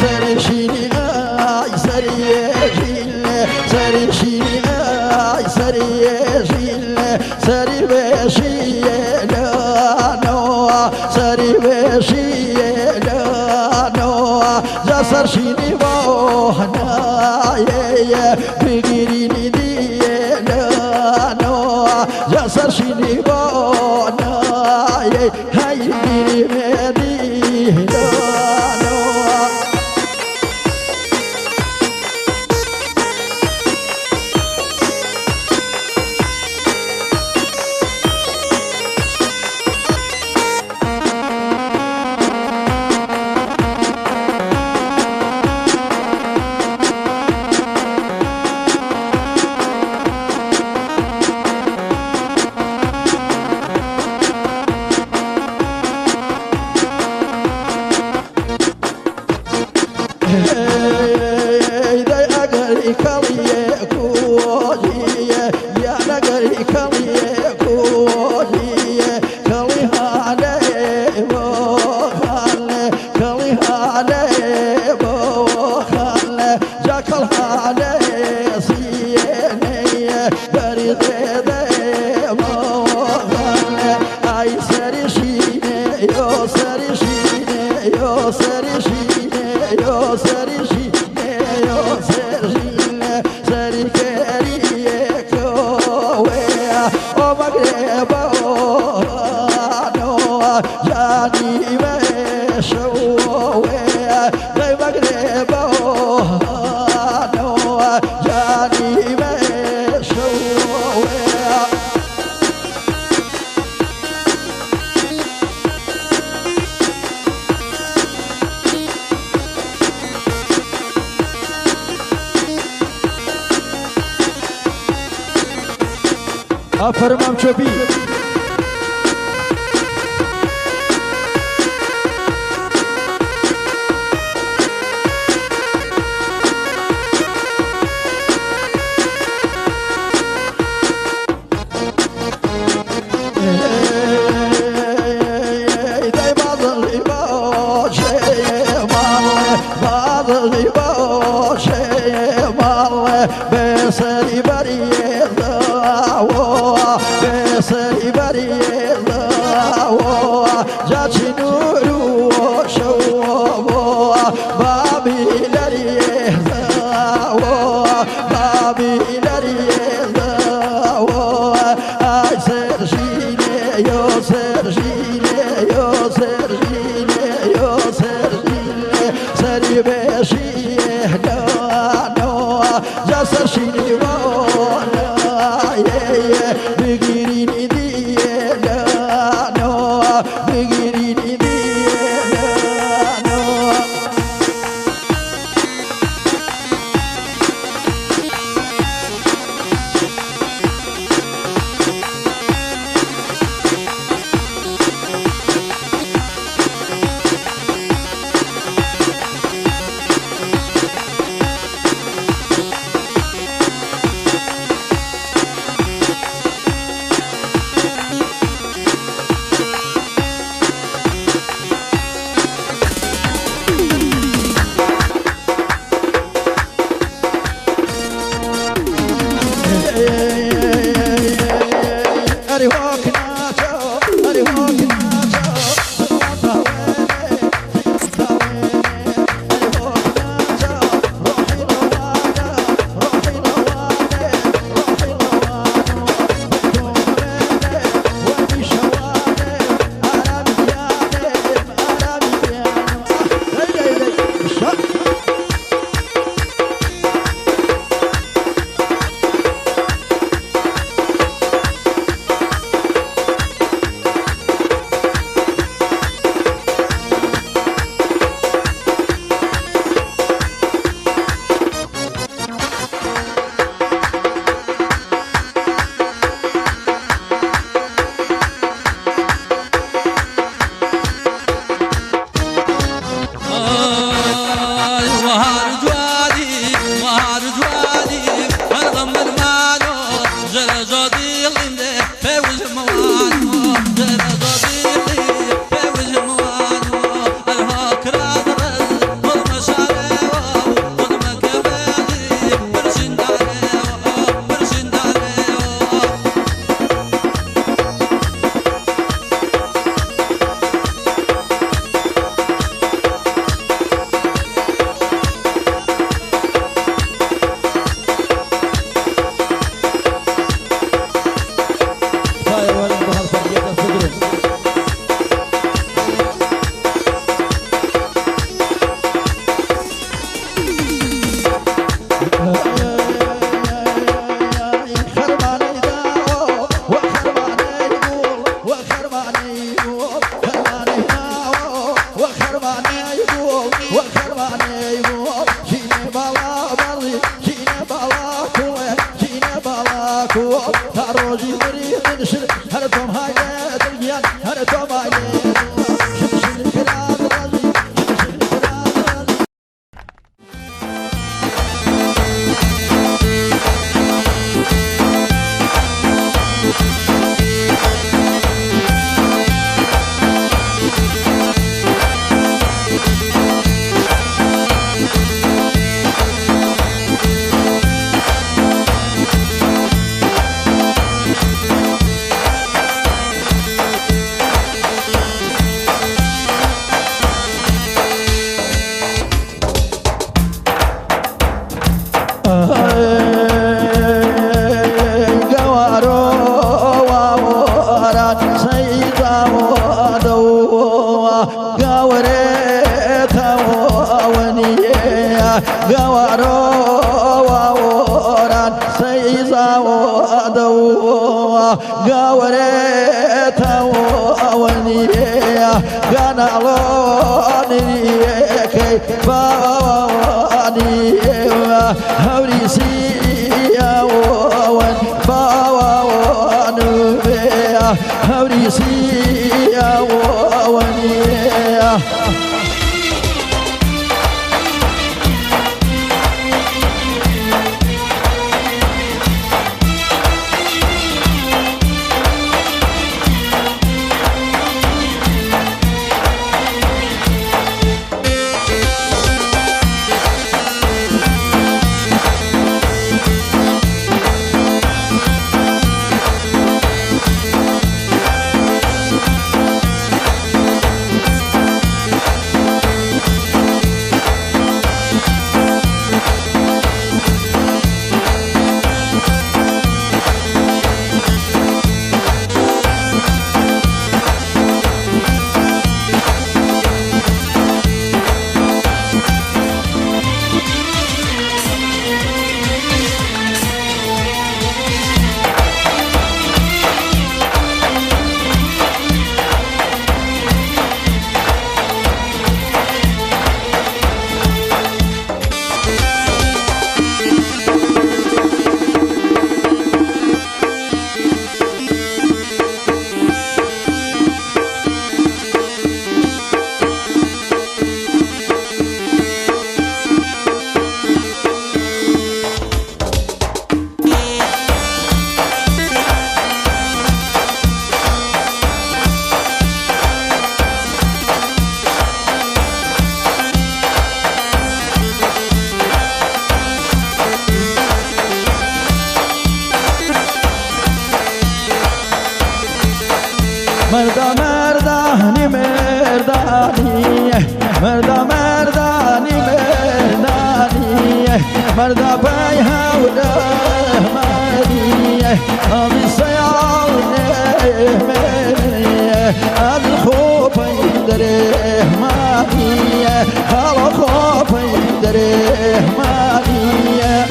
سرشيني اي سريجيل سرشيني اي سريجيل سري بشيلانو سري بشيلانو جسرشيني بوهنا يا بغيريني ديلانو جسرشيني بوهنا يا هاي مدينة فرمام شوبي بسري بريضة بسري بريضة جاتي نور وشوب بابي لريضة بابي لريضة اي سرجيني يو سرجيني يو سرجيني يو سرجيني سري بشيه جسرشيني وانا بغيريني ديلانو بغيريني ديلانو وخرماني يقول وخرماني يقول شيني بالا بالي شيني بالا كوي شيني بالا كوي تاروجي مريد نشر هرتم هاي دليان هرتم هاي شمشي الكلام رجي شمشي الكلام رجي مردا بيها ورحمانية أمي سيالني منية الخوف يدريه مانية الخوف يدريه مانية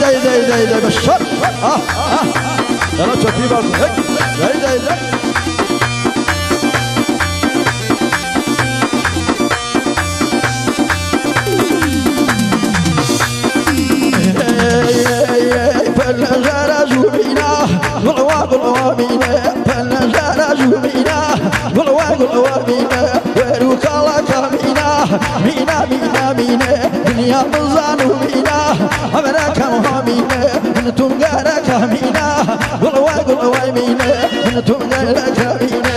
زي بالشر يلا تشوفي بالك زي فالنجار جوبينا قلوا بينا فالنجار جوبينا قلوا بينا ويروك الله كامينا مينا دنيا مزانو بينا أمرك مهمينا انتم غيرك مينا قلوا بينا انتم غيرك مينا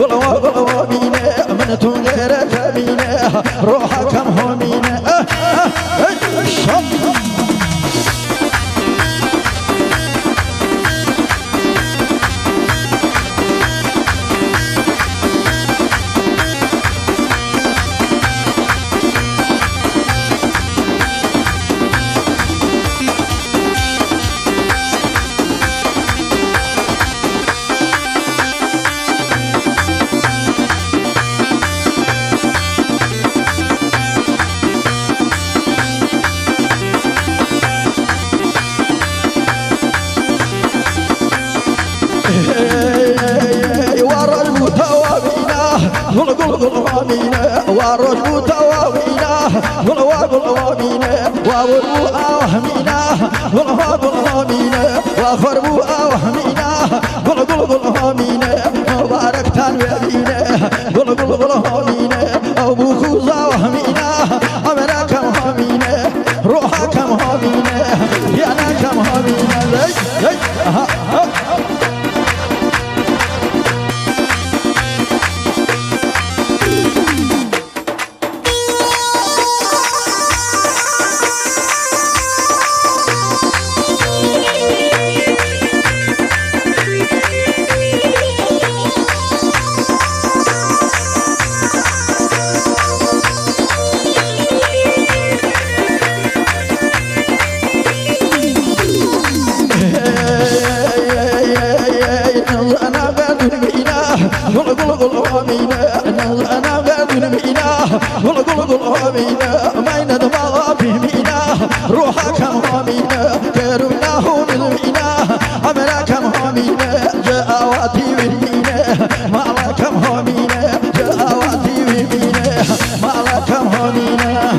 قلوا بينا انتم غيرك مينا روحك مهمينا شط قلوا بينا والرجل تواوينا قلوا بينا وابروا أوهمينا قلوا بينا وخربوا أوهمينا قلوا بينا مبارك تنوينا قلوا بينا أبوك زاوهمينا أمرك مهمينا روحك مهمينا يانك مهمينا لي قلوا بينا ما يندمع بينا روحك مهمينا كرمناه بالمينا أمرك مهمينا جاواتي بالمينا مالك مهمينا جاواتي بالمينا مالك مهمينا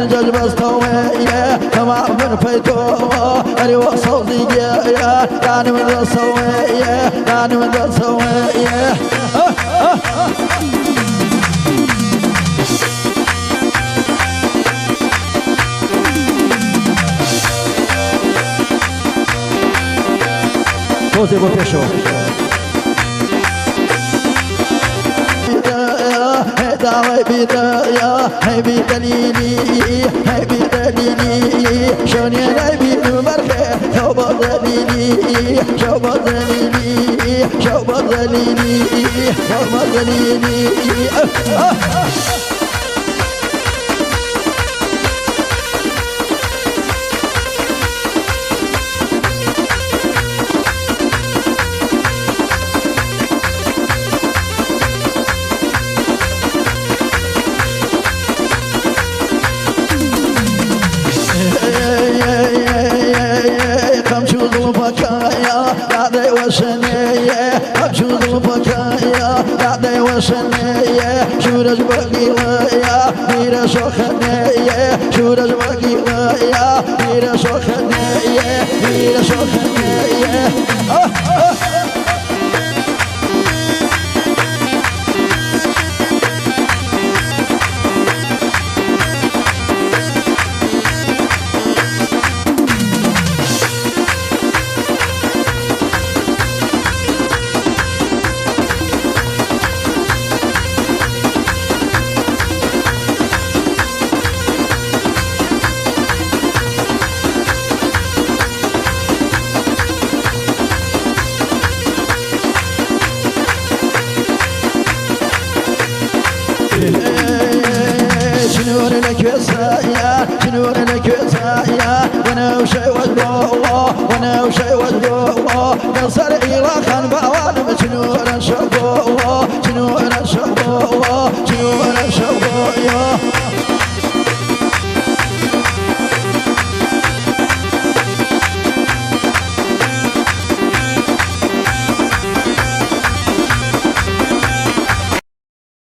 من جذب استوية تمام من فيتوه أري وصوتي يا داني من السوية داني من السوية توزي بوتيشو دعوي بدايا هاي بدليلي هاي بدليلي شوني هاي بالمرخة شوب دليلي شوب دليلي شوب دليلي شوب دليلي شورج بقيلايا بير شخنايا شورج بقيلايا بير شخنايا بير شخنايا وشي والله وانا وشي والله قصر الى خان باوان مجنون شبوه جنون شبوه جنون شبوه